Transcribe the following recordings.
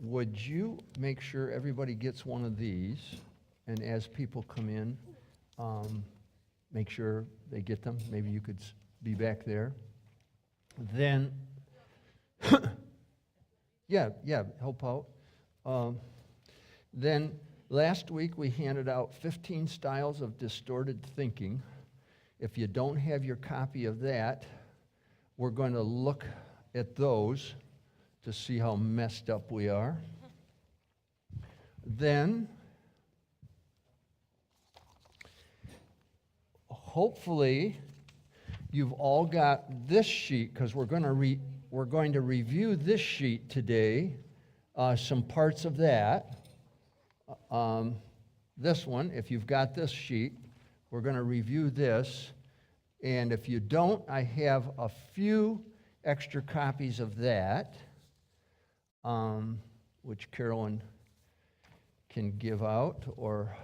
would you make sure everybody gets one of these? And as people come in, make sure they get them. Maybe you could be back there. Then, yeah, help out. Then last week we handed out 15 styles of distorted thinking. If you don't have your copy of that, we're going to look at those to see how messed up we are. Then, hopefully, you've all got this sheet, because we're going to review this sheet today, some parts of that. This one, if you've got this sheet, we're going to review this. And if you don't, I have a few extra copies of that, which Carolyn can give out, or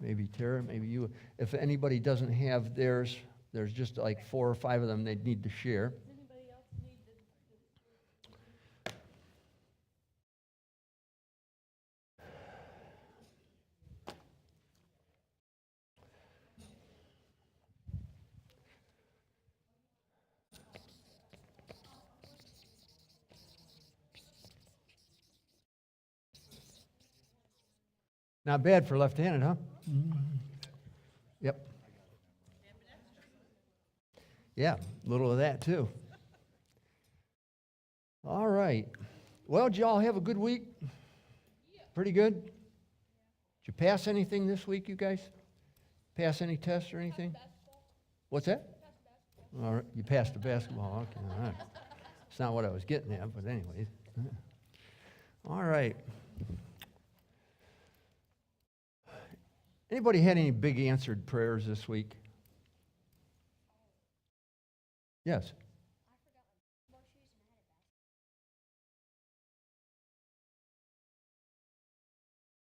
maybe Tara, maybe you. If anybody doesn't have theirs, there's just like 4 or 5 of them they'd need to share. Does anybody else need Not bad for left-handed, huh? Yep. Yeah, a little of that too. All right. Well, did y'all have a good week? Pretty good? Did you pass anything this week, you guys? Pass any tests or anything? What's that? All right, you passed the basketball. Okay, all right. It's not what I was getting at, but anyways. All right. Anybody had any big answered prayers this week? Yes.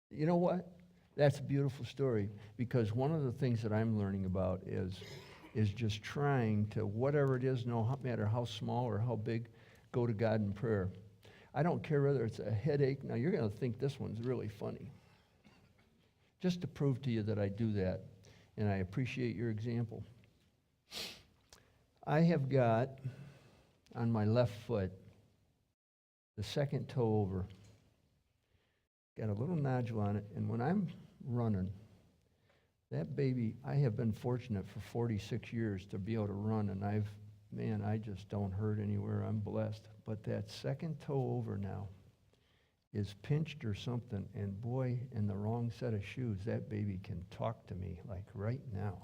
You know what? That's a beautiful story, because one of the things that I'm learning about is just trying to, whatever it is, no matter how small or how big, go to God in prayer. I don't care whether it's a headache. Now, you're going to think this one's really funny. Just to prove to you that I do that, and I appreciate your example. I have got, on my left foot, the second toe over, got a little nodule on it, and when I'm running, that baby, I have been fortunate for 46 years to be able to run, and I just don't hurt anywhere. I'm blessed. But that second toe over now is pinched or something, and boy, in the wrong set of shoes, that baby can talk to me like right now.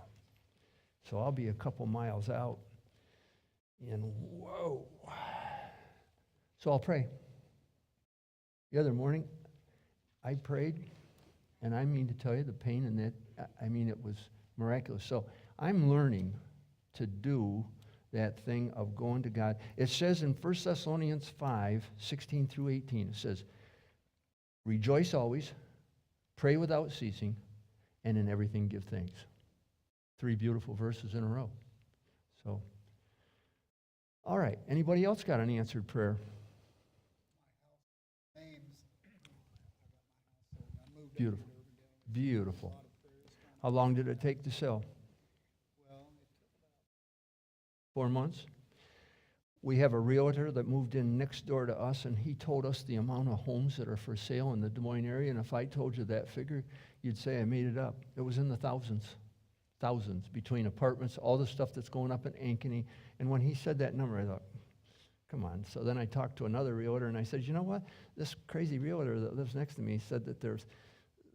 So I'll be a couple miles out, and whoa. So I'll pray. The other morning, I prayed, and I mean to tell you, the pain in that, it was miraculous. So I'm learning to do that thing of going to God. It says in 1 Thessalonians 5, 16 through 18, it says, rejoice always, pray without ceasing, and in everything give thanks. 3 beautiful verses in a row. So, all right. Anybody else got an answered prayer? Beautiful. Beautiful. How long did it take to sell? 4 months. We have a realtor that moved in next door to us, and he told us the amount of homes that are for sale in the Des Moines area, and if I told you that figure, you'd say I made it up. It was in the thousands, between apartments, all the stuff that's going up in Ankeny, and when he said that number, I thought, come on. So then I talked to another realtor, and I said, you know what? This crazy realtor that lives next to me said that there's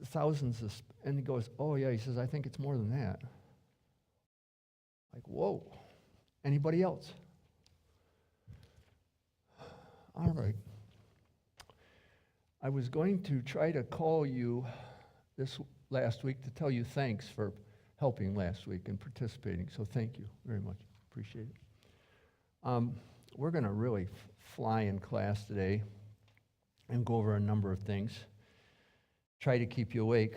thousands of, and he goes, oh yeah, he says, I think it's more than that. Like, whoa. Anybody else? All right. I was going to try to call you this last week to tell you thanks for helping last week and participating. So thank you very much. Appreciate it. We're going to really fly in class today and go over a number of things. Try to keep you awake.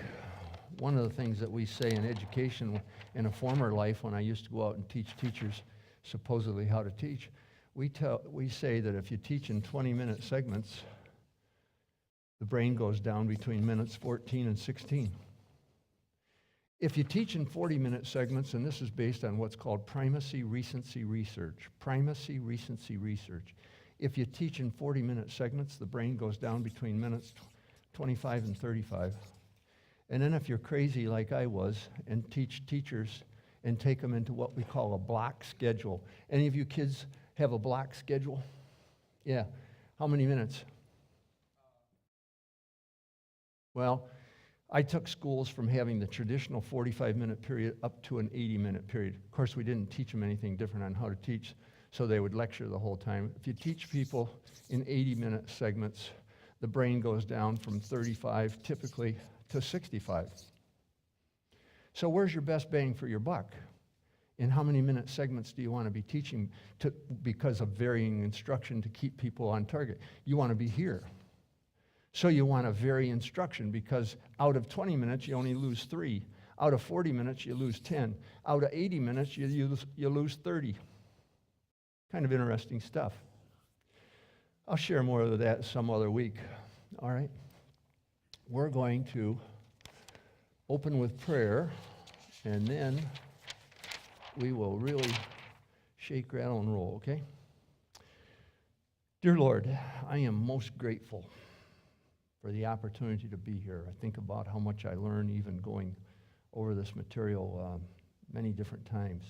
One of the things that we say in education in a former life, when I used to go out and teach teachers supposedly how to teach, we say that if you teach in 20-minute segments, the brain goes down between minutes 14 and 16. If you teach in 40-minute segments, and this is based on what's called primacy recency research, if you teach in 40-minute segments, the brain goes down between minutes 25 and 35. And then if you're crazy like I was and teach teachers and take them into what we call a block schedule. Any of you kids have a block schedule? Yeah. How many minutes? Well, I took schools from having the traditional 45-minute period up to an 80-minute period. Of course, we didn't teach them anything different on how to teach, so they would lecture the whole time. If you teach people in 80-minute segments, the brain goes down from 35 typically to 65. So where's your best bang for your buck? In how many minute segments do you want to be teaching because of varying instruction to keep people on target? You want to be here. So you want to vary instruction because out of 20 minutes, you only lose 3. Out of 40 minutes, you lose 10. Out of 80 minutes, you lose 30. Kind of interesting stuff. I'll share more of that some other week. All right? We're going to open with prayer, and then we will really shake, rattle, and roll, okay? Dear Lord, I am most grateful for the opportunity to be here. I think about how much I learn even going over this material many different times.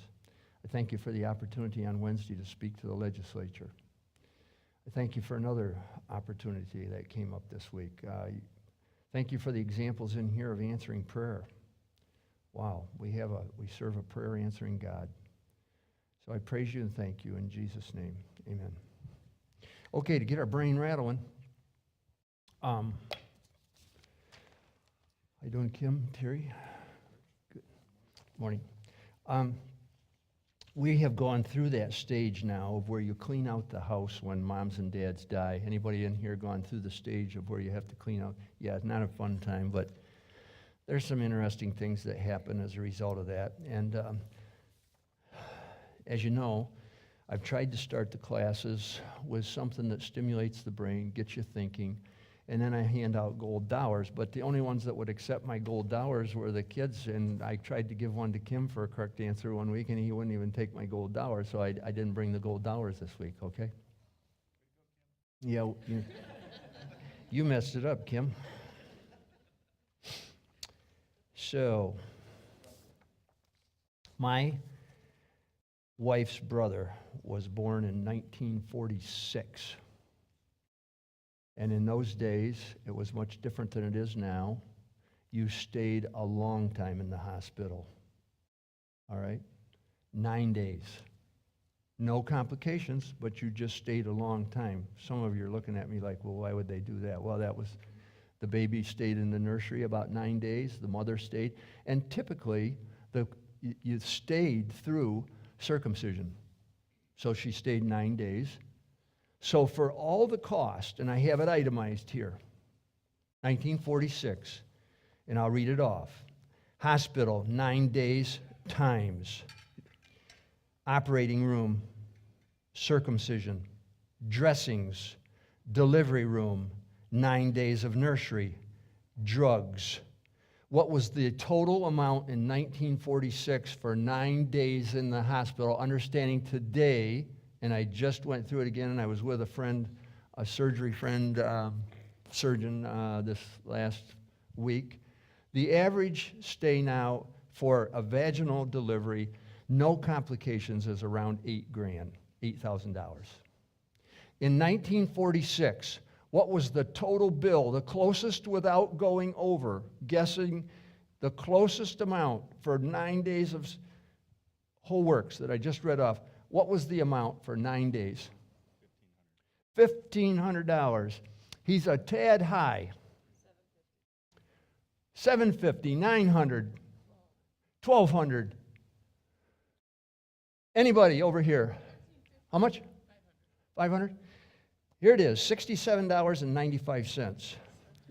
I thank you for the opportunity on Wednesday to speak to the legislature. I thank you for another opportunity that came up this week. Thank you for the examples in here of answering prayer. Wow, we serve a prayer answering God. So I praise you and thank you in Jesus' name. Amen. Okay, to get our brain rattling. How you doing, Kim, Terry? Good morning. We have gone through that stage now of where you clean out the house when moms and dads die. Anybody in here gone through the stage of where you have to clean out? Yeah, it's not a fun time, but there's some interesting things that happen as a result of that. And as you know, I've tried to start the classes with something that stimulates the brain, gets you thinking, and then I hand out gold dollars. But the only ones that would accept my gold dollars were the kids, and I tried to give one to Kim for a correct answer one week, and he wouldn't even take my gold dollars, so I didn't bring the gold dollars this week, okay? Yeah, you messed it up, Kim. So, my wife's brother was born in 1946. And in those days, it was much different than it is now. You stayed a long time in the hospital. All right? 9 days. No complications, but you just stayed a long time. Some of you are looking at me like, well, why would they do that? Well, that was, the baby stayed in the nursery about 9 days. The mother stayed. And typically, you stayed through circumcision. So she stayed 9 days. So for all the cost, and I have it itemized here, 1946, and I'll read it off. Hospital, 9 days times. Operating room, circumcision. Dressings, delivery room, 9 days of nursery. Drugs. What was the total amount in 1946 for 9 days in the hospital? Understanding today, and I just went through it again, and I was with a friend, a surgery friend, surgeon this last week. The average stay now for a vaginal delivery, no complications, is around $8,000. In 1946, what was the total bill, the closest without going over, guessing the closest amount for 9 days of whole works that I just read off? What was the amount for 9 days? $1,500. He's a tad high. $750, $900, $1,200. Anybody over here? How much? $500? Here it is, $67.95.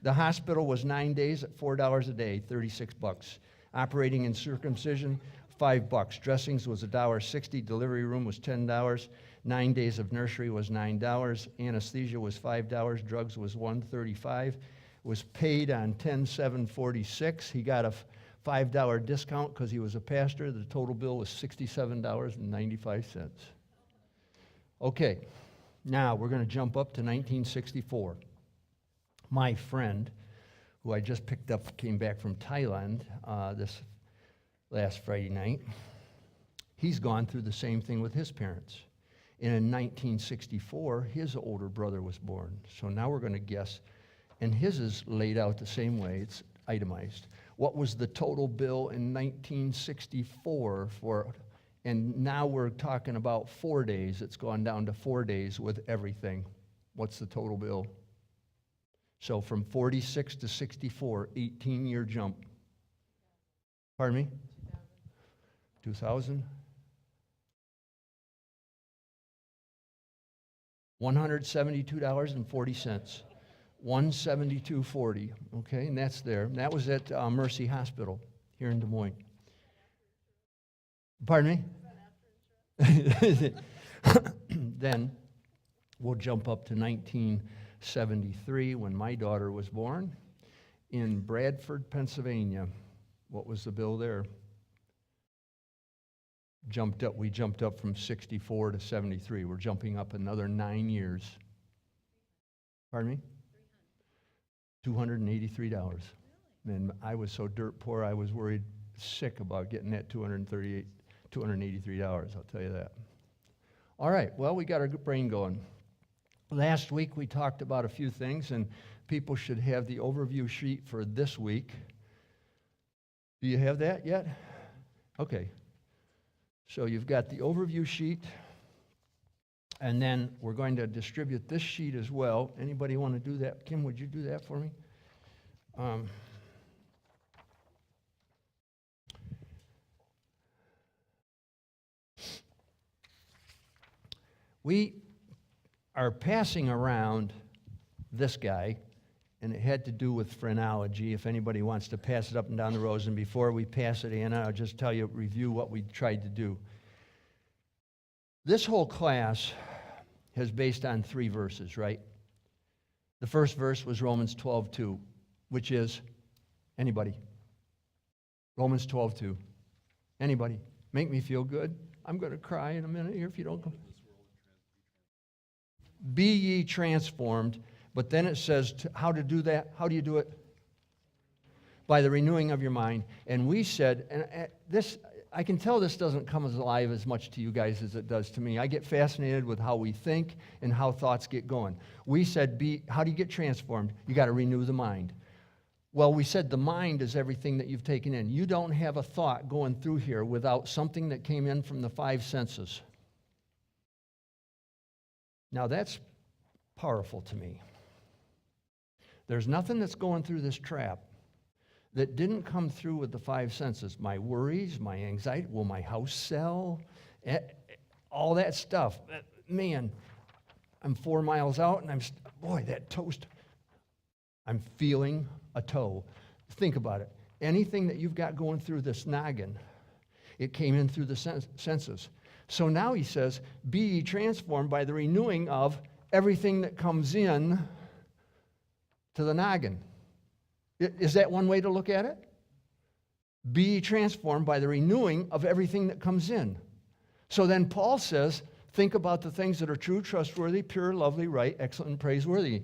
The hospital was 9 days at $4 a day, $36. Operating and circumcision, $5. Dressings was $1.60. Delivery room was $10. 9 days of nursery was $9. Anesthesia was $5. Drugs was $135. was paid on 10/7/46. He got a $5 discount because he was a pastor. The total bill was $67.95. Okay, now we're going to jump up to 1964. My friend, who I just picked up, came back from Thailand this last Friday night. He's gone through the same thing with his parents. And in 1964, his older brother was born. So now we're going to guess, and his is laid out the same way. It's itemized. What was the total bill in 1964 for, and now we're talking about 4 days. It's gone down to 4 days with everything. What's the total bill? So from 46 to 64, 18-year jump. Pardon me? 2000? $172.40. $172.40. Okay, and that's there. And that was at Mercy Hospital here in Des Moines. Pardon me? Then we'll jump up to 1973 when my daughter was born in Bradford, Pennsylvania. What was the bill there? We jumped up from 64 to 73. We're jumping up another 9 years. Pardon me? $283. And I was so dirt poor, I was worried sick about getting that $283. I'll tell you that. All right, well, we got our brain going. Last week we talked about a few things, and people should have the overview sheet for this week. Do you have that yet? Okay. So you've got the overview sheet, and then we're going to distribute this sheet as well. Anybody want to do that? Kim, would you do that for me? We are passing around this guy, and it had to do with phrenology. If anybody wants to pass it up and down the rows, and before we pass it, Anna, I'll just review what we tried to do. This whole class is based on 3 verses, right? The first verse was Romans 12:2, which is, anybody? Romans 12:2. Anybody? Make me feel good. I'm going to cry in a minute here if you don't come. Be ye transformed. But then it says how to do that. How do you do it? By the renewing of your mind. And we said, and this, I can tell this doesn't come as alive as much to you guys as it does to me. I get fascinated with how we think and how thoughts get going. We said, how do you get transformed? You got to renew the mind. Well, we said the mind is everything that you've taken in. You don't have a thought going through here without something that came in from the 5 senses. Now that's powerful to me. There's nothing that's going through this trap that didn't come through with the 5 senses. My worries, my anxiety, will my house sell? All that stuff. Man, I'm 4 miles out and boy, that toast. I'm feeling a toe. Think about it. Anything that you've got going through this noggin, it came in through the senses. So now he says, be ye transformed by the renewing of everything that comes in to the noggin. Is that one way to look at it? Be ye transformed by the renewing of everything that comes in. So then Paul says, think about the things that are true, trustworthy, pure, lovely, right, excellent, and praiseworthy.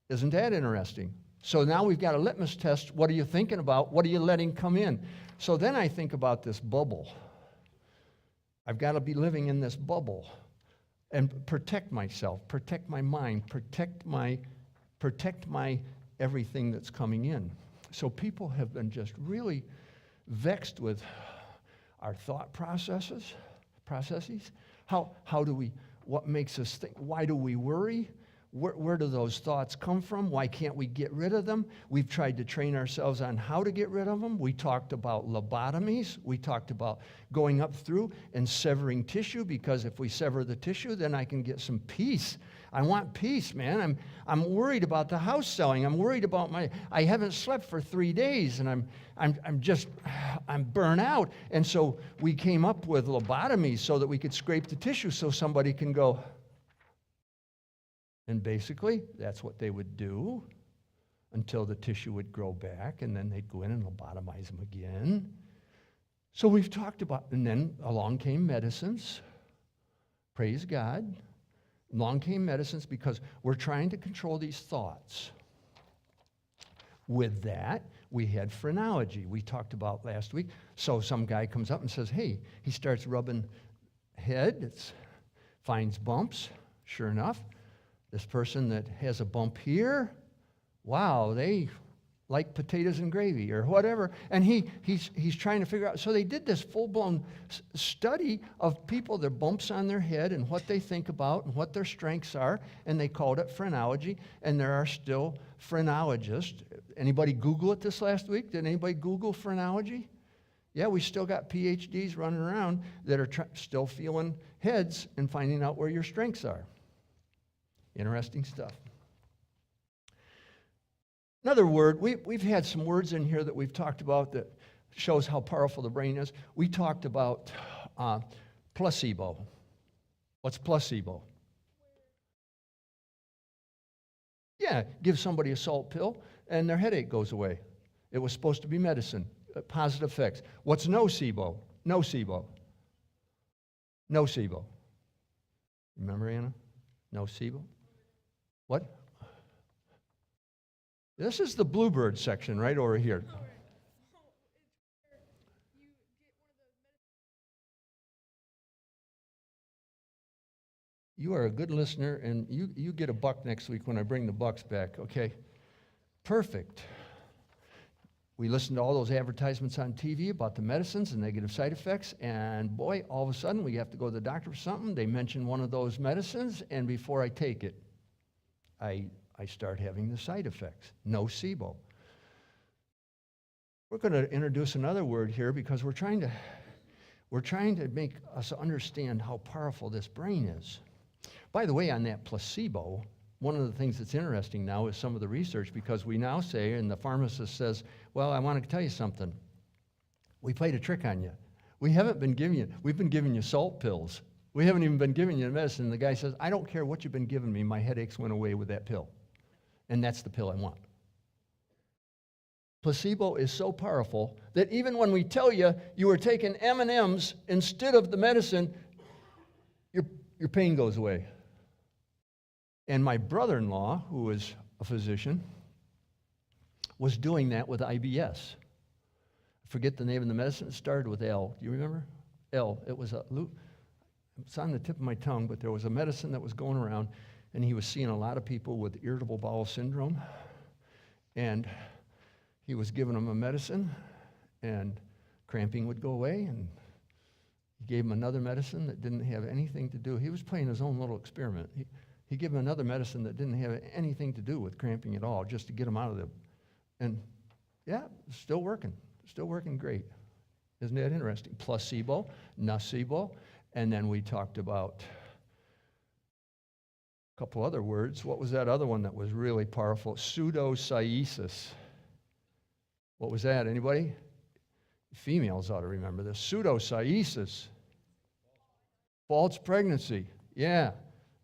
Isn't that interesting? So now we've got a litmus test. What are you thinking about? What are you letting come in? So then I think about this bubble. I've got to be living in this bubble and protect myself, protect my mind, protect my everything that's coming in. So people have been just really vexed with our thought processes. How do we, what makes us think? Why do we worry? Where do those thoughts come from? Why can't we get rid of them? We've tried to train ourselves on how to get rid of them. We talked about lobotomies. We talked about going up through and severing tissue, because if we sever the tissue, then I can get some peace. I want peace, man. I'm worried about the house selling. I'm worried about I haven't slept for 3 days, and I'm burnt out. And so we came up with lobotomies so that we could scrape the tissue so somebody can go. And basically, that's what they would do. until the tissue would grow back, and then they'd go in and lobotomize them again. So we've talked about, and then along came medicines. Praise God. Along came medicines because we're trying to control these thoughts. With that, we had phrenology we talked about last week. So some guy comes up and says, hey, he starts rubbing head, finds bumps. Sure enough, this person that has a bump here, wow, they like potatoes and gravy or whatever. And he's trying to figure out. So they did this full-blown study of people, their bumps on their head and what they think about and what their strengths are, and they called it phrenology. And there are still phrenologists. Anybody Google it this last week? Did anybody Google phrenology? Yeah, we still got PhDs running around that are still feeling heads and finding out where your strengths are. Interesting stuff. Another word, we've had some words in here that we've talked about that shows how powerful the brain is. We talked about placebo. What's placebo? Yeah, give somebody a salt pill and their headache goes away. It was supposed to be medicine, positive effects. What's nocebo? Nocebo. Nocebo. Remember, Anna? Nocebo? What? This is the bluebird section right over here. You are a good listener, and you get a buck next week when I bring the bucks back, okay? Perfect. We listened to all those advertisements on TV about the medicines and negative side effects, and boy, all of a sudden we have to go to the doctor for something. They mention one of those medicines, and before I take it, I start having the side effects. Nocebo. We're going to introduce another word here because we're trying to make us understand how powerful this brain is. By the way, on that placebo, one of the things that's interesting now is some of the research, because we now say, and the pharmacist says, well, I want to tell you something. We played a trick on you. We've been giving you salt pills. We haven't even been giving you medicine. The guy says, I don't care what you've been giving me. My headaches went away with that pill. And that's the pill I want. Placebo is so powerful that even when we tell you you are taking M&Ms instead of the medicine, your pain goes away. And my brother-in-law, who is a physician, was doing that with IBS. I forget the name of the medicine. It started with L. Do you remember? L. It's on the tip of my tongue, but there was a medicine that was going around, and he was seeing a lot of people with irritable bowel syndrome, and he was giving them a medicine, and cramping would go away, and he gave them another medicine that didn't have anything to do. He was playing his own little experiment. He gave them another medicine that didn't have anything to do with cramping at all, just to get them out of the, and yeah, still working great. Isn't that interesting? Placebo, nocebo, and then we talked about a couple other words. What was that other one that was really powerful? Pseudocyesis. What was that? Anybody? Females ought to remember this. Pseudocyesis. False pregnancy. Yeah,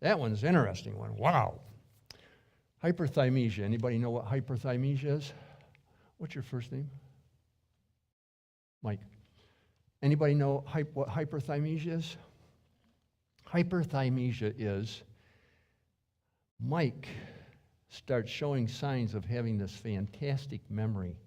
that one's an interesting one. Wow. Hyperthymesia. Anybody know what hyperthymesia is? What's your first name? Mike. Anybody know what hyperthymesia is? Hyperthymesia is Mike starts showing signs of having this fantastic memory.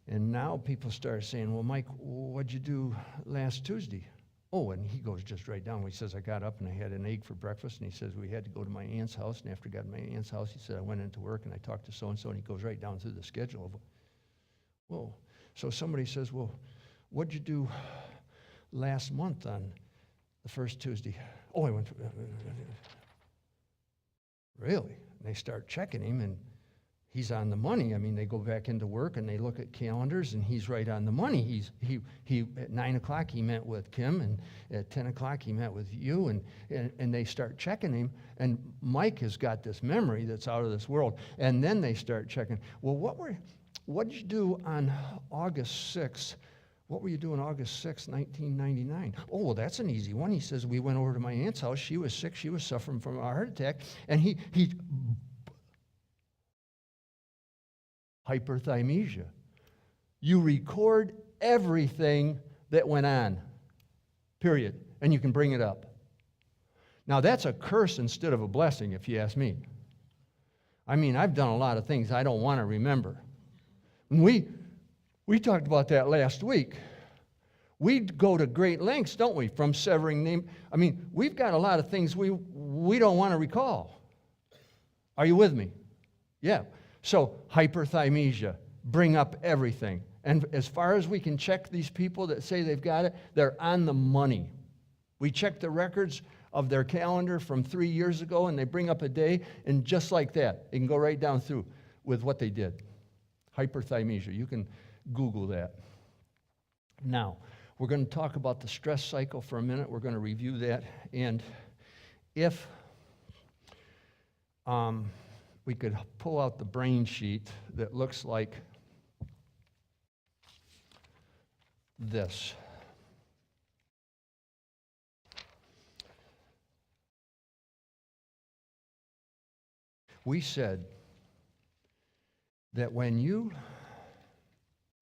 And now people start saying, well, Mike, what'd you do last Tuesday? Oh, and he goes just right down. He says, I got up and I had an egg for breakfast. And he says, we had to go to my aunt's house. And after I got to my aunt's house, he said, I went into work and I talked to so-and-so. And he goes right down through the schedule of, whoa. So somebody says, well, what'd you do last month on the first Tuesday? Oh, I went to... Really? And they start checking him, and he's on the money. I mean, they go back into work, and they look at calendars, and he's right on the money. He at 9 o'clock, he met with Kim, and at 10 o'clock, he met with you, and they start checking him, and Mike has got this memory that's out of this world. And then they start checking, well, what did you do on August 6th? What were you doing August 6th, 1999? Oh, well, that's an easy one. He says, we went over to my aunt's house. She was sick. She was suffering from a heart attack. And he Hyperthymesia. You record everything that went on, period, and you can bring it up. Now, that's a curse instead of a blessing, if you ask me. I mean, I've done a lot of things I don't want to remember. We talked about that last week. We go to great lengths, don't we, from severing name. I mean, we've got a lot of things we don't want to recall. Are you with me? Yeah. So, hyperthymesia, bring up everything. And as far as we can check these people that say they've got it, they're on the money. We check the records of their calendar from 3 years ago, and they bring up a day, and just like that, it can go right down through with what they did. Hyperthymesia. You can Google that. Now, we're going to talk about the stress cycle for a minute. We're going to review that. And if we could pull out the brain sheet that looks like this. We said that when you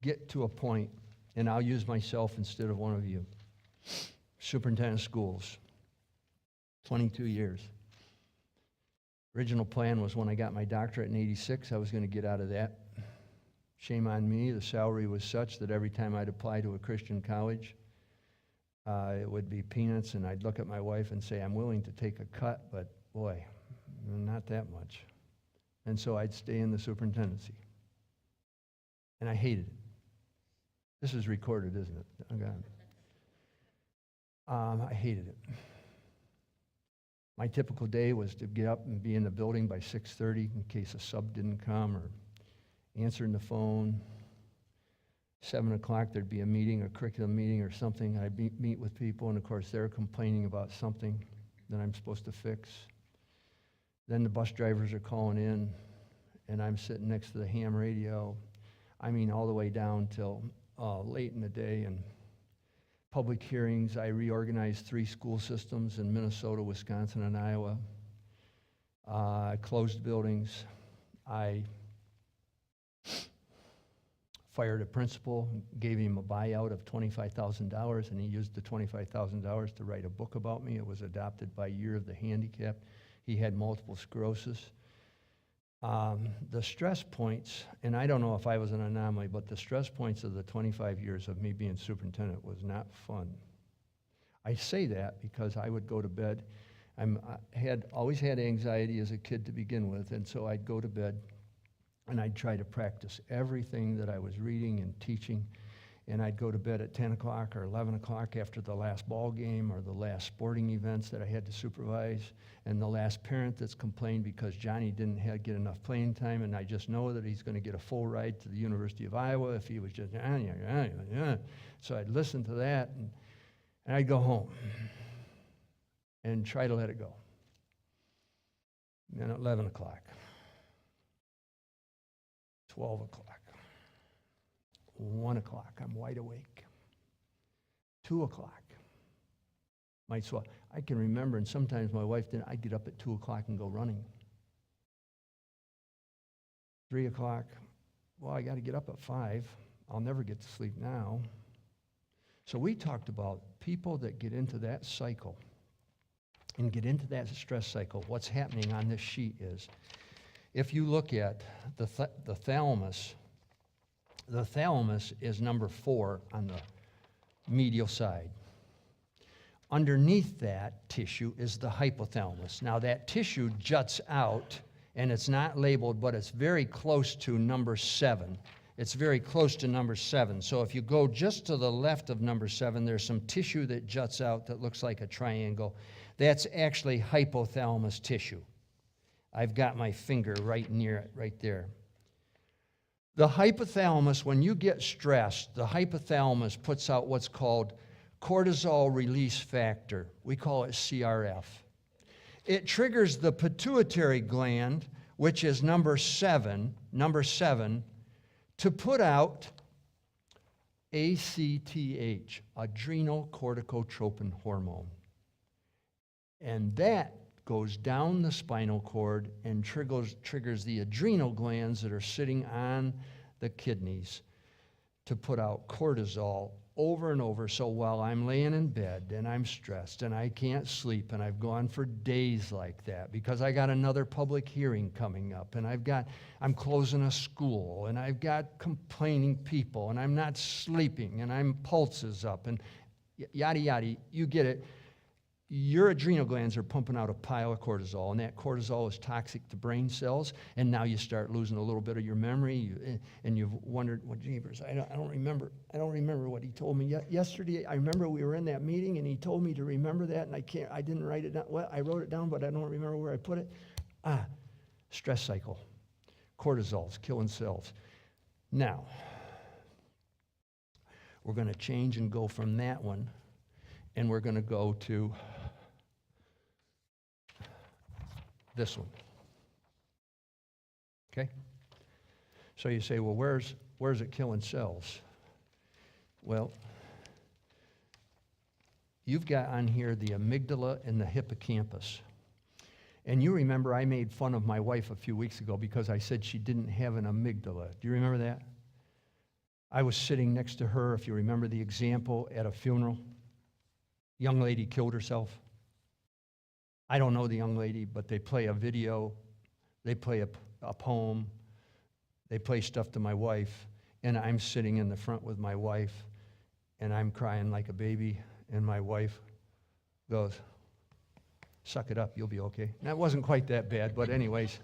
get to a point, and I'll use myself instead of one of you, superintendent of schools, 22 years. Original plan was when I got my doctorate in 86, I was going to get out of that. Shame on me. The salary was such that every time I'd apply to a Christian college, it would be peanuts, and I'd look at my wife and say, I'm willing to take a cut, but boy, not that much. And so I'd stay in the superintendency. And I hated it. This is recorded, isn't it? Oh, God. I hated it. My typical day was to get up and be in the building by 6:30 in case a sub didn't come, or answering the phone. 7 o'clock, there'd be a meeting, a curriculum meeting or something. I'd meet with people, and of course, they're complaining about something that I'm supposed to fix. Then the bus drivers are calling in, and I'm sitting next to the ham radio. I mean, all the way down till late in the day. And public hearings, I reorganized 3 school systems in Minnesota, Wisconsin, and Iowa. I closed buildings. I fired a principal, gave him a buyout of $25,000, and he used the $25,000 to write a book about me. It was adopted by Year of the Handicapped. He had multiple sclerosis. The stress points, and I don't know if I was an anomaly, but the stress points of the 25 years of me being superintendent was not fun. I say that because I would go to bed. I always had anxiety as a kid to begin with, and so I'd go to bed, and I'd try to practice everything that I was reading and teaching, and I'd go to bed at 10 o'clock or 11 o'clock after the last ball game or the last sporting events that I had to supervise, and the last parent that's complained because Johnny didn't get enough playing time, and I just know that he's going to get a full ride to the University of Iowa if he was just, So I'd listen to that, and I'd go home and try to let it go. And then at 11 o'clock, 12 o'clock, 1 o'clock, I'm wide awake. 2 o'clock. I can remember, and sometimes my wife didn't, I'd get up at 2 o'clock and go running. 3 o'clock, well, I got to get up at 5. I'll never get to sleep now. So we talked about people that get into that cycle and get into that stress cycle. What's happening on this sheet is, if you look at the thalamus is number 4 on the medial side. Underneath that tissue is the hypothalamus. Now that tissue juts out, and it's not labeled, but it's very close to number 7. It's very close to number 7. So if you go just to the left of number 7, there's some tissue that juts out that looks like a triangle. That's actually hypothalamus tissue. I've got my finger right near it, right there. The hypothalamus, when you get stressed, the hypothalamus puts out what's called cortisol release factor. We call it CRF. It triggers the pituitary gland, which is number 7, to put out ACTH, adrenocorticotropin hormone. And that goes down the spinal cord and triggers the adrenal glands that are sitting on the kidneys to put out cortisol over and over. So while I'm laying in bed and I'm stressed and I can't sleep and I've gone for days like that because I got another public hearing coming up and I'm closing a school and I've got complaining people and I'm not sleeping and I'm pulses up and yada yada, you get it. Your adrenal glands are pumping out a pile of cortisol, and that cortisol is toxic to brain cells, and now you start losing a little bit of your memory, and you've wondered, well, jeepers, I don't remember what he told me yesterday. I remember we were in that meeting, and he told me to remember that, and I didn't write it down. Well, I wrote it down, but I don't remember where I put it. Stress cycle. Cortisol's killing cells. Now, we're going to change and go from that one, and we're going to go to this one. Okay? So you say, well, where's it killing cells? Well, you've got on here the amygdala and the hippocampus. And you remember I made fun of my wife a few weeks ago because I said she didn't have an amygdala. Do you remember that? I was sitting next to her, if you remember the example, at a funeral. Young lady killed herself. I don't know the young lady, but they play a video, they play a poem, they play stuff to my wife, and I'm sitting in the front with my wife, and I'm crying like a baby, and my wife goes, suck it up, you'll be okay. And that wasn't quite that bad, but anyways.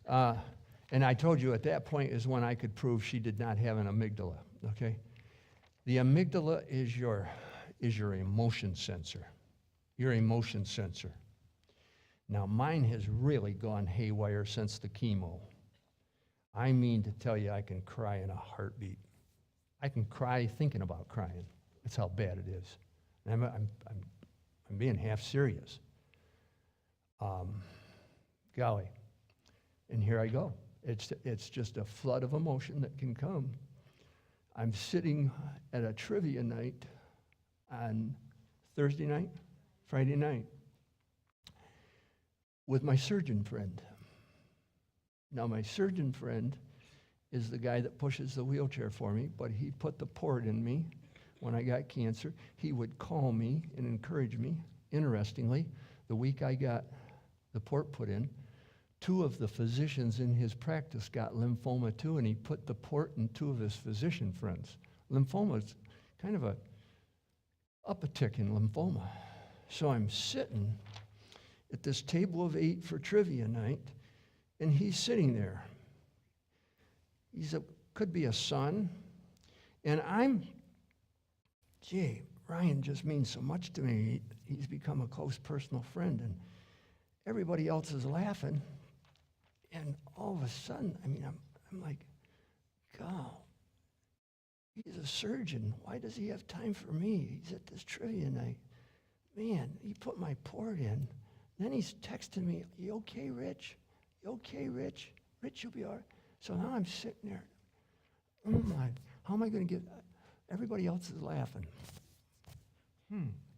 And I told you at that point is when I could prove she did not have an amygdala, okay? The amygdala is your emotion sensor, your emotion sensor. Now, mine has really gone haywire since the chemo. I mean to tell you, I can cry in a heartbeat. I can cry thinking about crying. That's how bad it is. And I'm being half serious. Golly, and here I go. It's just a flood of emotion that can come. I'm sitting at a trivia night on Thursday night, Friday night, with my surgeon friend. Now, my surgeon friend is the guy that pushes the wheelchair for me, but he put the port in me when I got cancer. He would call me and encourage me. Interestingly, the week I got the port put in, 2 of the physicians in his practice got lymphoma too, and he put the port in 2 of his physician friends. Lymphoma is kind of a tick in lymphoma. So I'm sitting at this table of 8 for trivia night, and he's sitting there. Could be a son, and Ryan just means so much to me. He's become a close personal friend, and everybody else is laughing, and all of a sudden, I'm like, God, he's a surgeon. Why does he have time for me? He's at this trivia night. Man, he put my port in. Then he's texting me, you okay, Rich? You okay, Rich? Rich, you'll be all right. So now I'm sitting there. Oh my, how am I going to get, everybody else is laughing.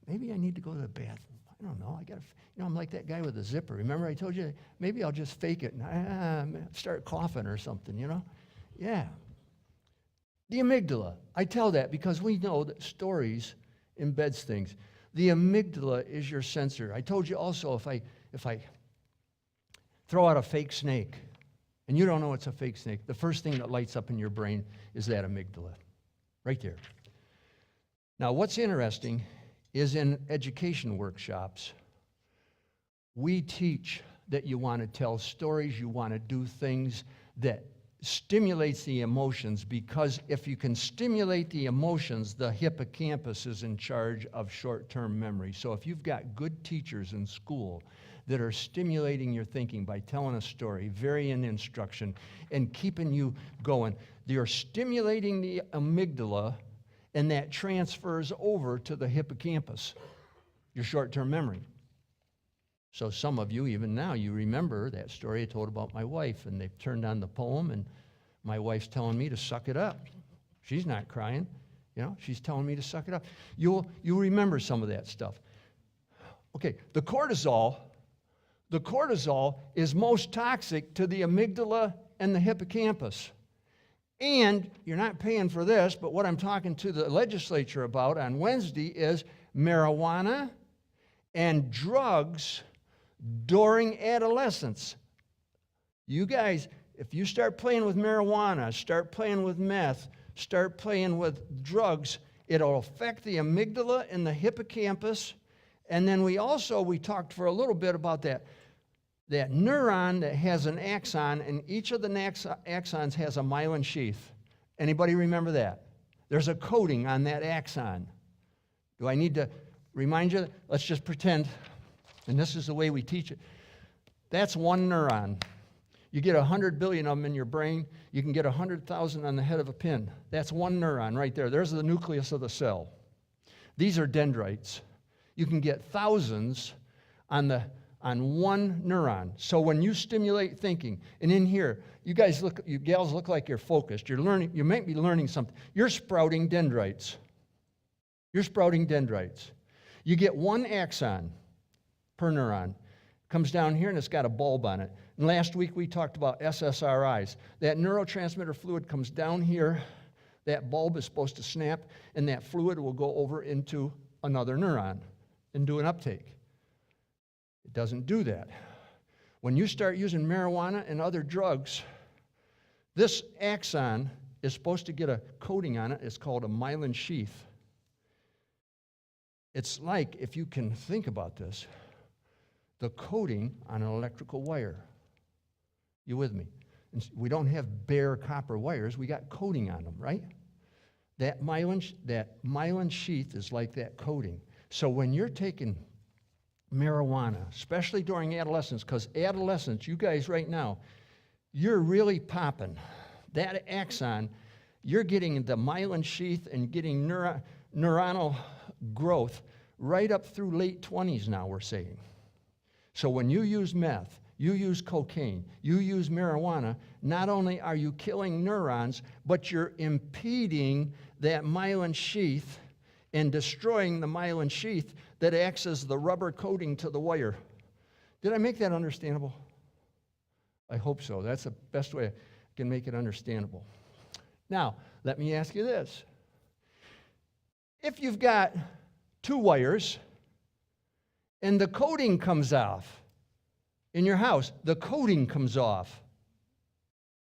Maybe I need to go to the bathroom. I don't know. I'm like that guy with the zipper. Remember I told you, maybe I'll just fake it and start coughing or something, Yeah. The amygdala. I tell that because we know that stories embeds things. The amygdala is your sensor. I told you also if I throw out a fake snake and you don't know it's a fake snake, the first thing that lights up in your brain is that amygdala, right there. Now, what's interesting is in education workshops, we teach that you want to tell stories, you want to do things that stimulates the emotions, because if you can stimulate the emotions, the hippocampus is in charge of short-term memory. So if you've got good teachers in school that are stimulating your thinking by telling a story, varying instruction, and keeping you going, they're stimulating the amygdala, and that transfers over to the hippocampus, your short-term memory. So some of you, even now, you remember that story I told about my wife, and they've turned on the poem, and my wife's telling me to suck it up. She's not crying, she's telling me to suck it up. You'll remember some of that stuff. Okay, the cortisol is most toxic to the amygdala and the hippocampus. And you're not paying for this, but what I'm talking to the legislature about on Wednesday is marijuana and drugs during adolescence. You guys, if you start playing with marijuana, start playing with meth, start playing with drugs, it'll affect the amygdala and the hippocampus. And then we talked for a little bit about that neuron that has an axon, and each of the axons has a myelin sheath. Anybody remember that? There's a coating on that axon. Do I need to remind you? Let's just pretend, and this is the way we teach it. That's one neuron. You get 100 billion of them in your brain. You can get 100,000 on the head of a pin. That's one neuron right there. There's the nucleus of the cell. These are dendrites. You can get thousands on one neuron. So when you stimulate thinking, and in here, you gals look like you're focused. You're learning, you might be learning something. You're sprouting dendrites. You're sprouting dendrites. You get one axon per neuron. Comes down here and it's got a bulb on it. And last week we talked about SSRIs. That neurotransmitter fluid comes down here. That bulb is supposed to snap, and that fluid will go over into another neuron and do an uptake. It doesn't do that. When you start using marijuana and other drugs, this axon is supposed to get a coating on it. It's called a myelin sheath. It's like, if you can think about this, the coating on an electrical wire. You with me? And we don't have bare copper wires. We got coating on them, right? That myelin sheath is like that coating. So when you're taking marijuana, especially during adolescence, because adolescence, you guys right now, you're really popping. That axon, you're getting the myelin sheath and getting neuronal growth right up through late 20s now, we're saying. So when you use meth, you use cocaine, you use marijuana, not only are you killing neurons, but you're impeding that myelin sheath and destroying the myelin sheath that acts as the rubber coating to the wire. Did I make that understandable? I hope so. That's the best way I can make it understandable. Now, let me ask you this. If you've got two wires and the coating comes off in your house, the coating comes off,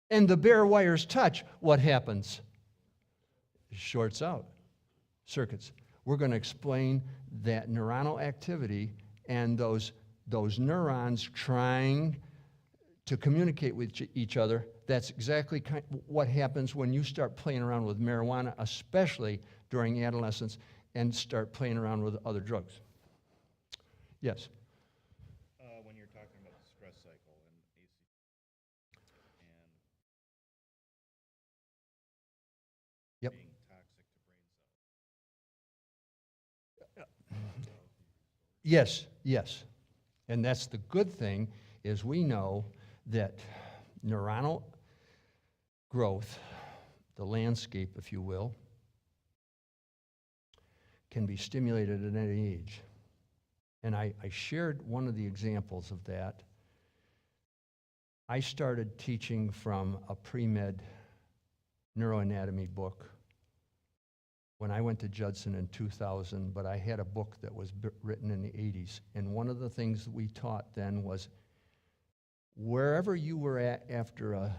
and the bare wires touch, what happens? It shorts out. Circuits. We're going to explain that neuronal activity and those neurons trying to communicate with each other. That's exactly what happens when you start playing around with marijuana, especially during adolescence, and start playing around with other drugs. Yes? When you're talking about the stress cycle and Yep. being toxic to brain cells. Yes. And that's the good thing, is we know that neuronal growth, the landscape, if you will, can be stimulated at any age. And I shared one of the examples of that. I started teaching from a pre-med neuroanatomy book when I went to Judson in 2000, but I had a book that was written in the 80s. And one of the things that we taught then was wherever you were at after a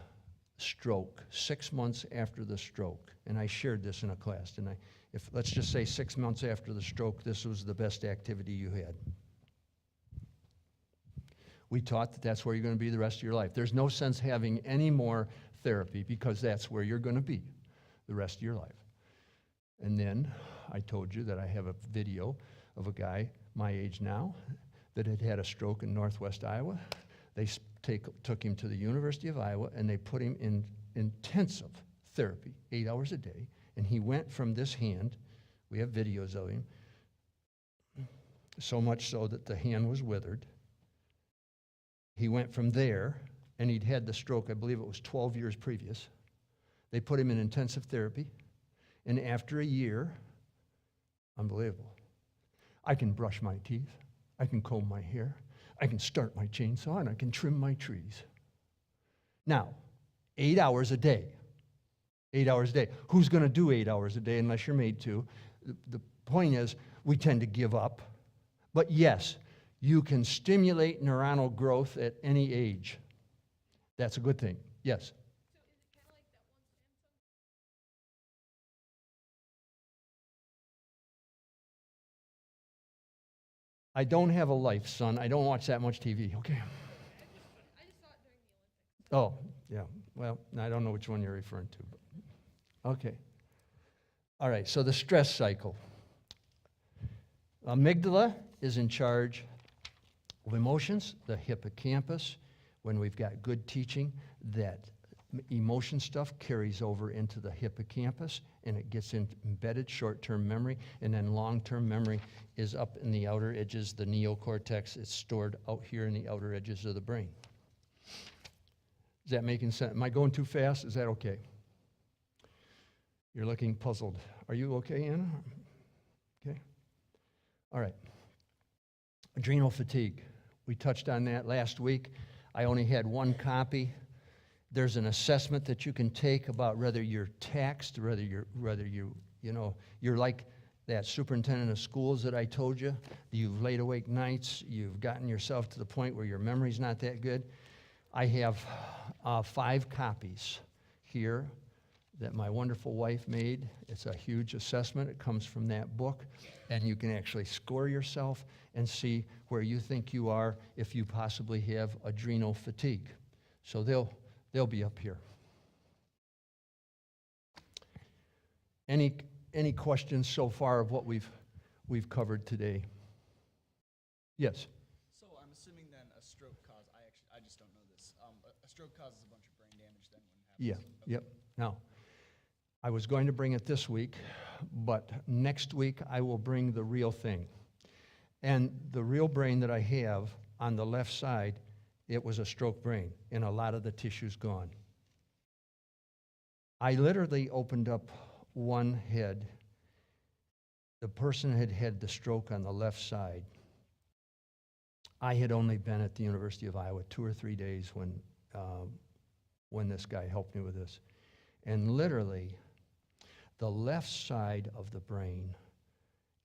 stroke, 6 months after the stroke, and I shared this in a class, and if let's just say 6 months after the stroke, this was the best activity you had. We taught that that's where you're going to be the rest of your life. There's no sense having any more therapy because that's where you're going to be the rest of your life. And then I told you that I have a video of a guy my age now that had had a stroke in northwest Iowa. They took him to the University of Iowa and they put him in intensive therapy, 8 hours a day. And he went from this hand, we have videos of him, so much so that the hand was withered. He went from there, and he'd had the stroke, I believe it was 12 years previous. They put him in intensive therapy, and after a year, unbelievable. I can brush my teeth, I can comb my hair, I can start my chainsaw, and I can trim my trees. Now, 8 hours a day. 8 hours a day. Who's going to do 8 hours a day unless you're made to? The point is, we tend to give up. But yes, you can stimulate neuronal growth at any age. That's a good thing. Yes. I don't have a life, son. I don't watch that much TV. Okay. Oh, yeah. Well, I don't know which one you're referring to. But okay. All right, so the stress cycle. Amygdala is in charge of emotions. The hippocampus, when we've got good teaching, that emotion stuff carries over into the hippocampus, and it gets embedded short-term memory, and then long-term memory is up in the outer edges, the neocortex. It's stored out here in the outer edges of the brain. Is that making sense? Am I going too fast? Is that okay? You're looking puzzled. Are you okay, Anna? Okay. All right. Adrenal fatigue. We touched on that last week. I only had one copy. There's an assessment that you can take about whether you're taxed, whether you're like that superintendent of schools that I told you. You've laid awake nights. You've gotten yourself to the point where your memory's not that good. I have 5 copies here that my wonderful wife made. It's a huge assessment. It comes from that book, and you can actually score yourself and see where you think you are if you possibly have adrenal fatigue. So they'll be up here. Any questions so far of what we've covered today? Yes. So I'm assuming then a stroke causes, I just don't know this. A stroke causes a bunch of brain damage then when it happens. Yeah. Yep. Now, I was going to bring it this week, but next week I will bring the real thing. And the real brain that I have on the left side, it was a stroke brain, and a lot of the tissue's gone. I literally opened up one head. The person had had the stroke on the left side. I had only been at the University of Iowa 2 or 3 days when this guy helped me with this. And literally, the left side of the brain,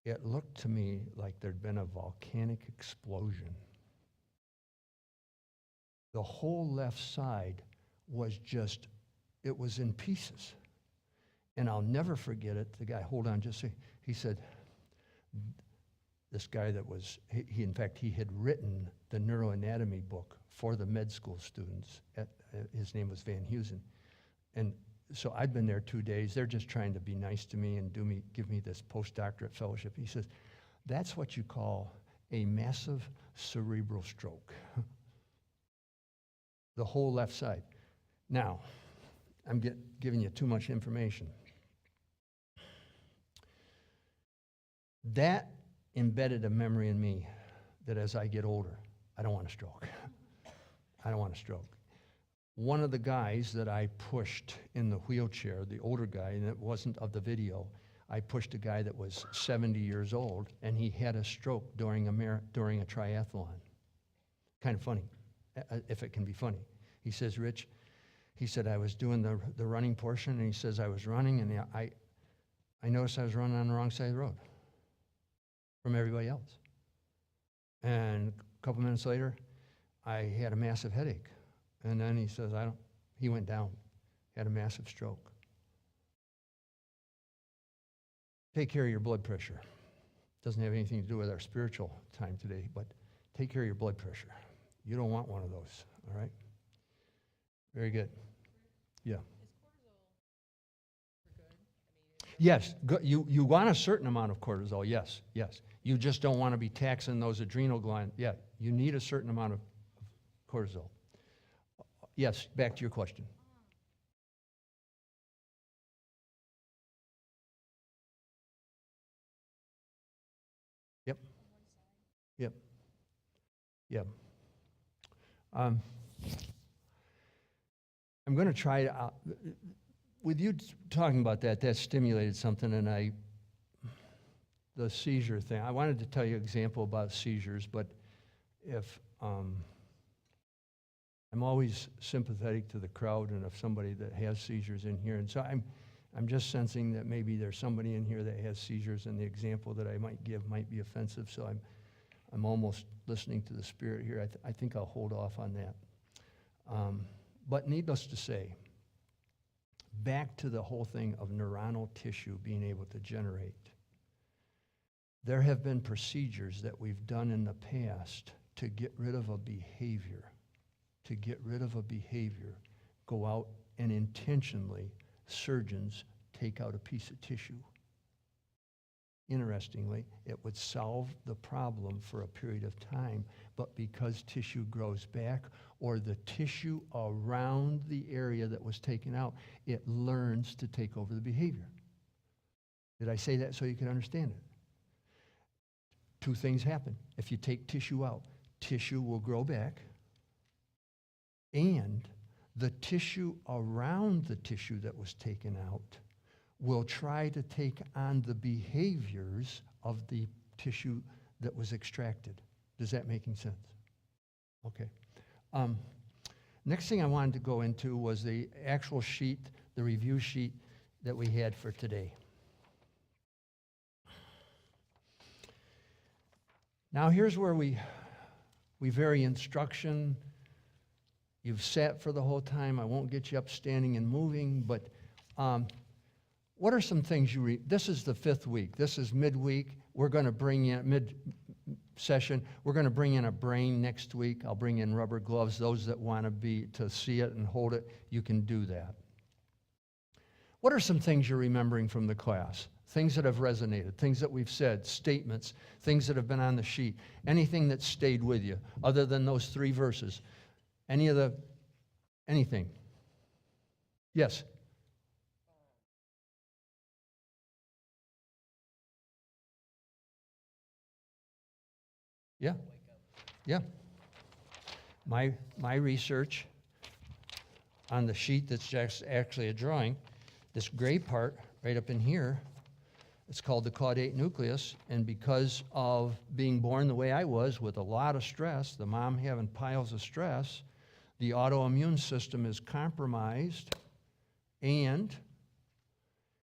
it looked to me like there'd been a volcanic explosion. The whole left side was just, it was in pieces. And I'll never forget it. The guy, hold on, he said, this guy that was, in fact, he had written the neuroanatomy book for the med school students. His name was Van Heusen. And so I'd been there 2 days. They're just trying to be nice to me and give me this postdoctorate fellowship. He says, that's what you call a massive cerebral stroke. The whole left side. Now, I'm giving you too much information. That embedded a memory in me that as I get older, I don't want a stroke. I don't want a stroke. One of the guys that I pushed in the wheelchair, the older guy, and it wasn't of the video, I pushed a guy that was 70 years old, and he had a stroke during a triathlon. Kind of funny, if it can be funny. He says, Rich, he said, I was doing the running portion, and he says, I was running, and I noticed I was running on the wrong side of the road from everybody else. And a couple minutes later, I had a massive headache. And then he says, he went down, had a massive stroke. Take care of your blood pressure. Doesn't have anything to do with our spiritual time today, but take care of your blood pressure. You don't want one of those, all right? Very good. Yeah. Yes, you want a certain amount of cortisol, yes. You just don't want to be taxing those adrenal glands. Yeah, you need a certain amount of cortisol. Yes, back to your question. Yep. I'm going to try to, with you talking about that stimulated something, and the seizure thing. I wanted to tell you an example about seizures, but if I'm always sympathetic to the crowd and if somebody that has seizures in here, and so I'm just sensing that maybe there's somebody in here that has seizures, and the example that I might give might be offensive, so I'm almost listening to the Spirit here. I think I'll hold off on that. But needless to say, back to the whole thing of neuronal tissue being able to generate. There have been procedures that we've done in the past to get rid of a behavior. Go out and intentionally, surgeons take out a piece of tissue. Interestingly, it would solve the problem for a period of time, but because tissue grows back, or the tissue around the area that was taken out, it learns to take over the behavior. Did I say that so you can understand it? Two things happen. If you take tissue out, tissue will grow back, and the tissue around the tissue that was taken out will try to take on the behaviors of the tissue that was extracted. Does that make sense? Okay. Next thing I wanted to go into was the actual sheet, the review sheet that we had for today. Now here's where we vary instruction. You've sat for the whole time. I won't get you up standing and moving, but what are some things you read? This is the 5th week. This is midweek. We're going to bring in, mid-session, we're going to bring in a brain next week. I'll bring in rubber gloves. Those that want to see it and hold it, you can do that. What are some things you're remembering from the class? Things that have resonated, things that we've said, statements, things that have been on the sheet, anything that stayed with you other than those 3 verses. Anything? Yes? Yeah. Yeah. My research on the sheet that's just actually a drawing, this gray part right up in here, it's called the caudate nucleus, and because of being born the way I was with a lot of stress, the mom having piles of stress, the autoimmune system is compromised, and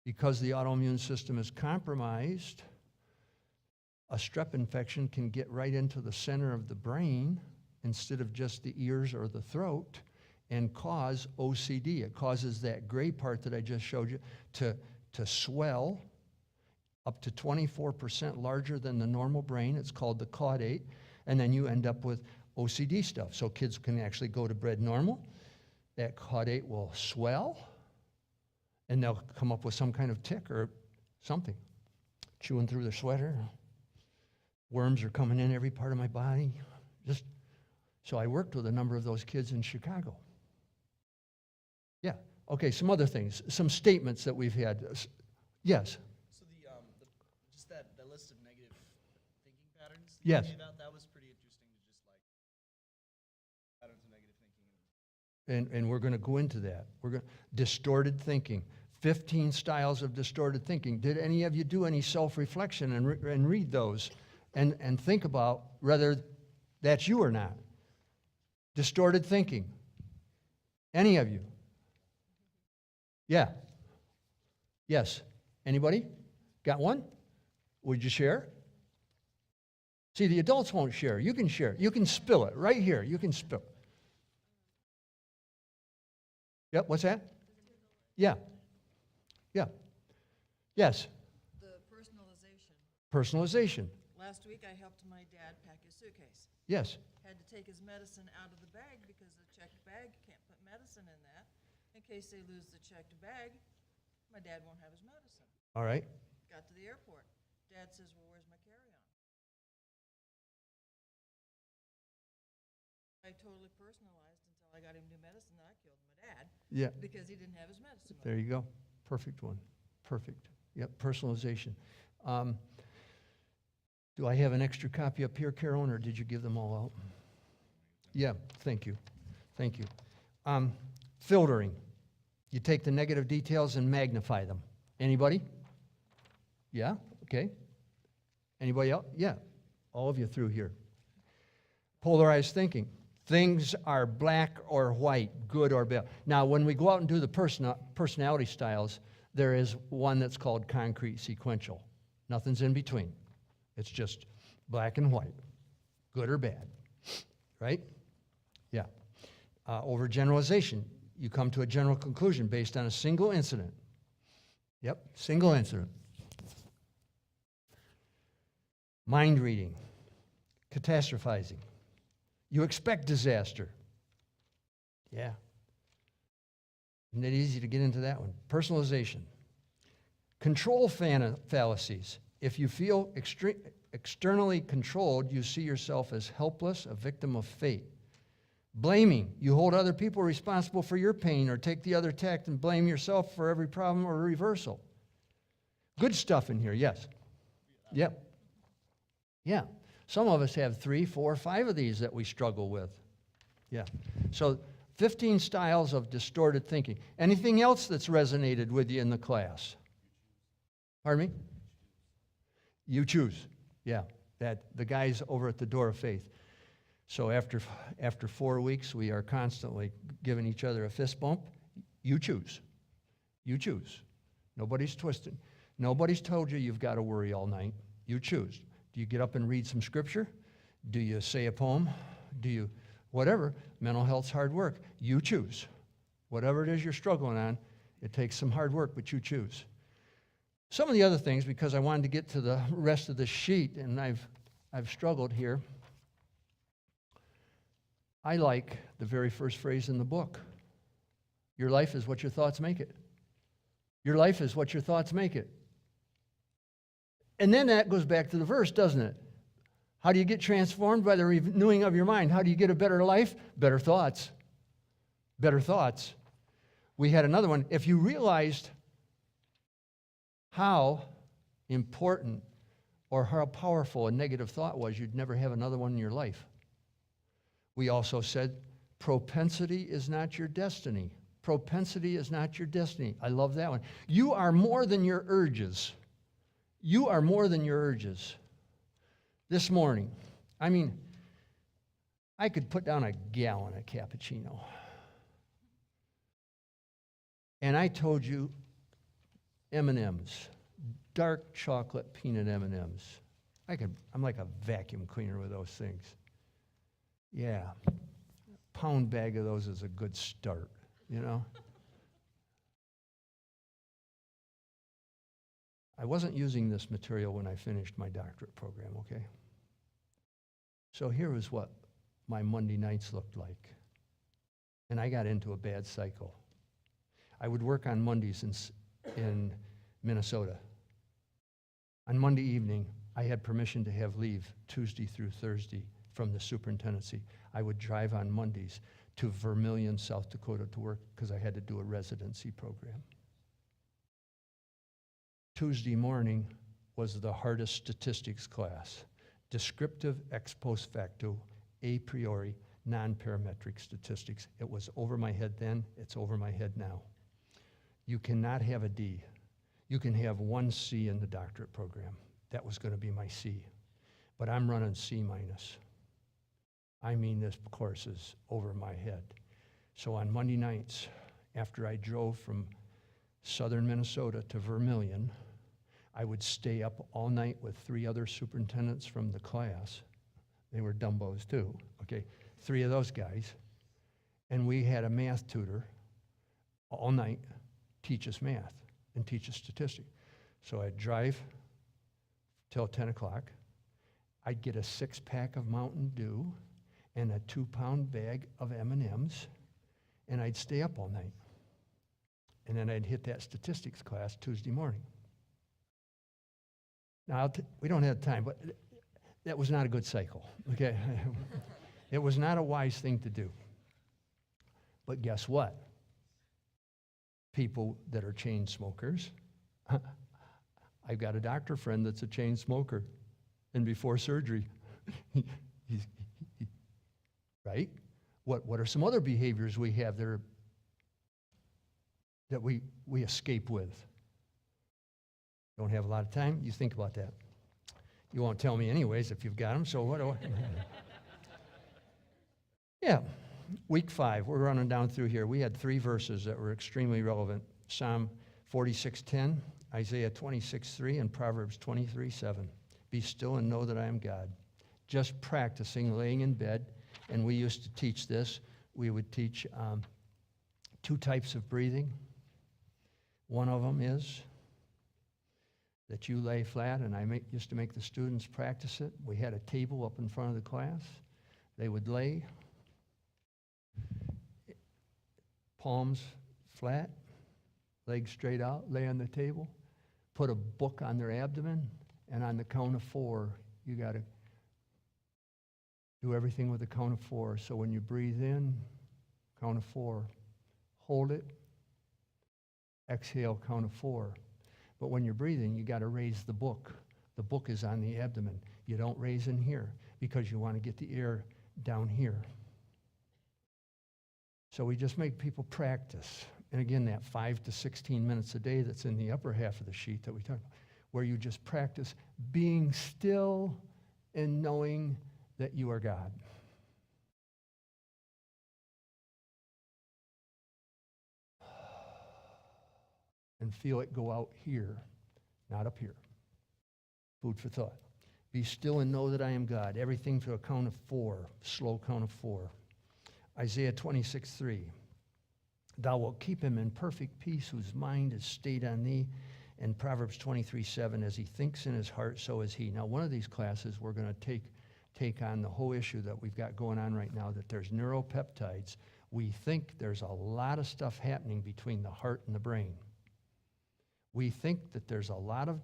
because the autoimmune system is compromised, a strep infection can get right into the center of the brain instead of just the ears or the throat and cause OCD. It causes that gray part that I just showed you to swell up to 24% larger than the normal brain. It's called the caudate, and then you end up with OCD stuff. So kids can actually go to bed normal. That caudate will swell, and they'll come up with some kind of tic or something. Chewing through their sweater. Worms are coming in every part of my body. So I worked with a number of those kids in Chicago. Yeah. Okay, some other things. Some statements that we've had. Yes? So just that list of negative thinking patterns that Yes. you gave out, that was pretty interesting to just like patterns of negative thinking. And we're going to go into that. Distorted thinking. 15 styles of distorted thinking. Did any of you do any self-reflection and read those and think about whether that's you or not? Distorted thinking. Any of you? Yeah. Yes. Anybody? Got one? Would you share? See, the adults won't share. You can share. You can spill it right here. You can spill. Yep, what's that? Yeah. Yeah. Yes. The personalization. Personalization. Last week I helped my dad pack his suitcase. Yes. Had to take his medicine out of the bag because the checked bag can't put medicine in that. In case they lose the checked bag, my dad won't have his medicine. All right. Got to the airport. Dad says, well, where's my carry-on? I totally personalized until I got him new medicine, then I killed my dad Yeah. because he didn't have his medicine. There you go. Perfect one. Perfect. Yep, personalization. Do I have an extra copy up here, Carolyn, or did you give them all out? Yeah, thank you. Thank you. Filtering. You take the negative details and magnify them. Anybody? Yeah? Okay. Anybody else? Yeah. All of you through here. Polarized thinking. Things are black or white, good or bad. Now, when we go out and do the personality styles, there is one that's called concrete sequential. Nothing's in between. It's just black and white, good or bad, right? Yeah. Overgeneralization. You come to a general conclusion based on a single incident. Yep, single incident. Mind reading. Catastrophizing. You expect disaster. Yeah. Isn't it easy to get into that one? Personalization. Control fallacies. If you feel externally controlled, you see yourself as helpless, a victim of fate. Blaming. You hold other people responsible for your pain or take the other tact and blame yourself for every problem or reversal. Good stuff in here, yes. Yep. Yeah. Some of us have 3, 4, 5 of these that we struggle with. Yeah. So 15 styles of distorted thinking. Anything else that's resonated with you in the class? Pardon me? You choose. Yeah. That the guys over at the Door of Faith. So after 4 weeks, we are constantly giving each other a fist bump. You choose. You choose. Nobody's twisted. Nobody's told you you've got to worry all night. You choose. Do you get up and read some scripture? Do you say a poem? Do you, whatever. Mental health's hard work. You choose. Whatever it is you're struggling on, it takes some hard work, but you choose. Some of the other things, because I wanted to get to the rest of the sheet, and I've struggled here. I like the very first phrase in the book. Your life is what your thoughts make it. Your life is what your thoughts make it. And then that goes back to the verse, doesn't it? How do you get transformed? By the renewing of your mind. How do you get a better life? Better thoughts. Better thoughts. We had another one. If you realized how important or how powerful a negative thought was, you'd never have another one in your life. We also said, propensity is not your destiny. Propensity is not your destiny. I love that one. You are more than your urges. You are more than your urges. This morning, I mean, I could put down a gallon of cappuccino. And I told you M&Ms, dark chocolate peanut M&Ms. I'm like a vacuum cleaner with those things. Yeah, pound bag of those is a good start, you know? I wasn't using this material when I finished my doctorate program, okay? So here is what my Monday nights looked like. And I got into a bad cycle. I would work on Mondays in Minnesota. On Monday evening, I had permission to have leave Tuesday through Thursday from the superintendency. I would drive on Mondays to Vermilion, South Dakota to work because I had to do a residency program. Tuesday morning was the hardest statistics class. Descriptive ex post facto, a priori, non-parametric statistics. It was over my head then, it's over my head now. You cannot have a D. You can have 1 C in the doctorate program. That was going to be my C. But I'm running C minus. I mean, this course is over my head. So on Monday nights, after I drove from southern Minnesota to Vermilion, I would stay up all night with 3 other superintendents from the class. They were Dumbos too, okay? 3 of those guys. And we had a math tutor all night teach us math and teach us statistics. So I'd drive till 10 o'clock. I'd get a 6-pack of Mountain Dew and a 2-pound bag of M&Ms, and I'd stay up all night. And then I'd hit that statistics class Tuesday morning. Now, we don't have time, but that was not a good cycle, okay? It was not a wise thing to do. But guess what? People that are chain smokers, I've got a doctor friend that's a chain smoker, and before surgery, right? What are some other behaviors we have that we escape with? Don't have a lot of time? You think about that. You won't tell me anyways if you've got them, so what do I? Yeah, week 5, we're running down through here. We had 3 verses that were extremely relevant. Psalm 46:10, Isaiah 26:3, and Proverbs 23:7. Be still and know that I am God. Just practicing laying in bed, and we used to teach this. We would teach 2 types of breathing. One of them is that you lay flat, and I used to make the students practice it. We had a table up in front of the class. They would lay, palms flat, legs straight out, lay on the table, put a book on their abdomen, and on the count of 4, you got to do everything with the count of 4. So when you breathe in, count of 4. Hold it. Exhale, count of 4. But when you're breathing, you got to raise the book. The book is on the abdomen. You don't raise in here because you want to get the air down here. So we just make people practice. And again, that 5 to 16 minutes a day that's in the upper half of the sheet that we talked about, where you just practice being still and knowing that you are God. And feel it go out here, not up here. Food for thought. Be still and know that I am God. Everything to a count of 4, slow count of 4. Isaiah 26:3. Thou wilt keep him in perfect peace whose mind is stayed on thee. And Proverbs 23:7, as he thinks in his heart, so is he. Now, one of these classes, we're going to take on the whole issue that we've got going on right now, that there's neuropeptides. We think there's a lot of stuff happening between the heart and the brain. We think that there's a lot of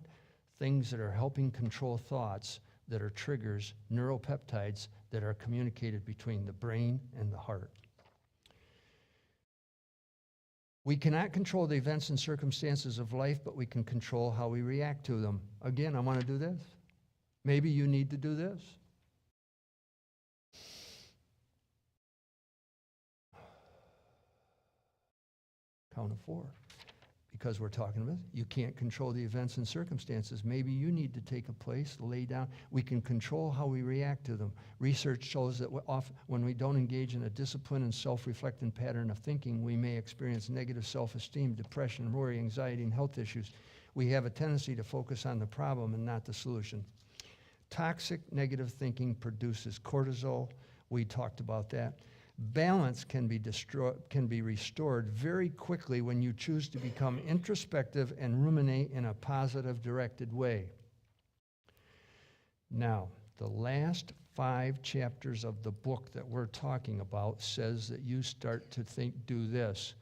things that are helping control thoughts that are triggers, neuropeptides that are communicated between the brain and the heart. We cannot control the events and circumstances of life, but we can control how we react to them. Again, I want to do this. Maybe you need to do this. Count of 4. Because we're talking about, you can't control the events and circumstances. Maybe you need to take a place, lay down. We can control how we react to them. Research shows that when we don't engage in a disciplined and self-reflecting pattern of thinking, we may experience negative self-esteem, depression, worry, anxiety, and health issues. We have a tendency to focus on the problem and not the solution. Toxic negative thinking produces cortisol. We talked about that. Balance can be restored very quickly when you choose to become introspective and ruminate in a positive, directed way. Now, the last 5 chapters of the book that we're talking about says that you start to do this.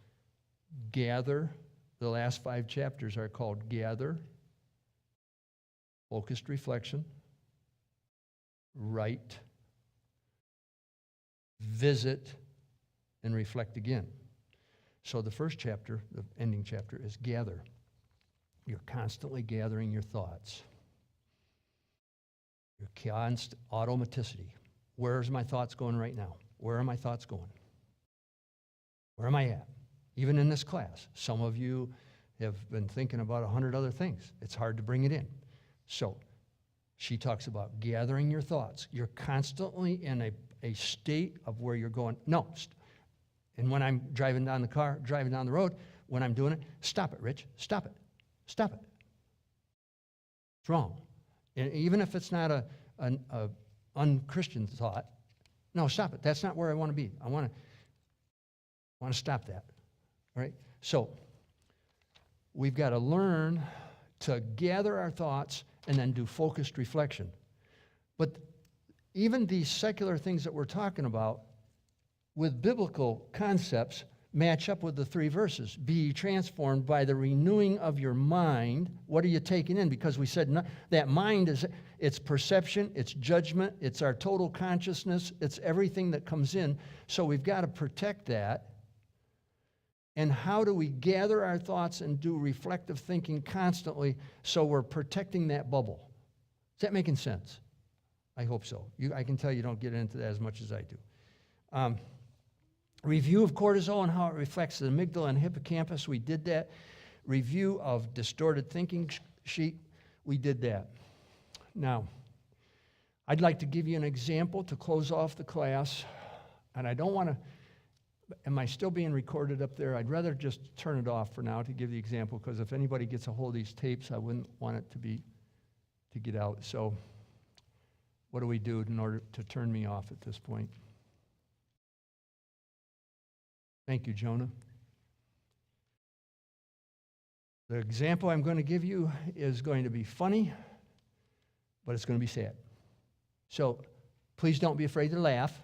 Gather. The last 5 chapters are called Gather, Focused Reflection, Write, Visit, and Reflect again. So the first chapter, the ending chapter, is Gather. You're constantly gathering your thoughts. Your constant automaticity. Where's my thoughts going right now? Where are my thoughts going? Where am I at? Even in this class, some of you have been thinking about 100 other things. It's hard to bring it in. So she talks about gathering your thoughts. You're constantly in a state of where you're going, no. And when I'm driving down the road, when I'm doing it, stop it, Rich. Stop it. Stop it. It's wrong. And even if it's not an unchristian thought, no, stop it. That's not where I want to be. I want to stop that. All right? So we've got to learn to gather our thoughts and then do focused reflection. But even these secular things that we're talking about with biblical concepts match up with the 3 verses. Be ye transformed by the renewing of your mind. What are you taking in? Because we said that mind is, it's perception, it's judgment, it's our total consciousness, it's everything that comes in. So we've got to protect that. And how do we gather our thoughts and do reflective thinking constantly so we're protecting that bubble? Is that making sense? I hope so. I can tell you don't get into that as much as I do. Review of cortisol and how it reflects the amygdala and hippocampus. We did that. Review of distorted thinking sheet. We did that. Now, I'd like to give you an example to close off the class. And I don't want to, Am I still being recorded up there? I'd rather just turn it off for now to give the example, because if anybody gets a hold of these tapes, I wouldn't want it to get out. So what do we do in order to turn me off at this point? Thank you, Jonah. The example I'm going to give you is going to be funny, but it's going to be sad. So please don't be afraid to laugh.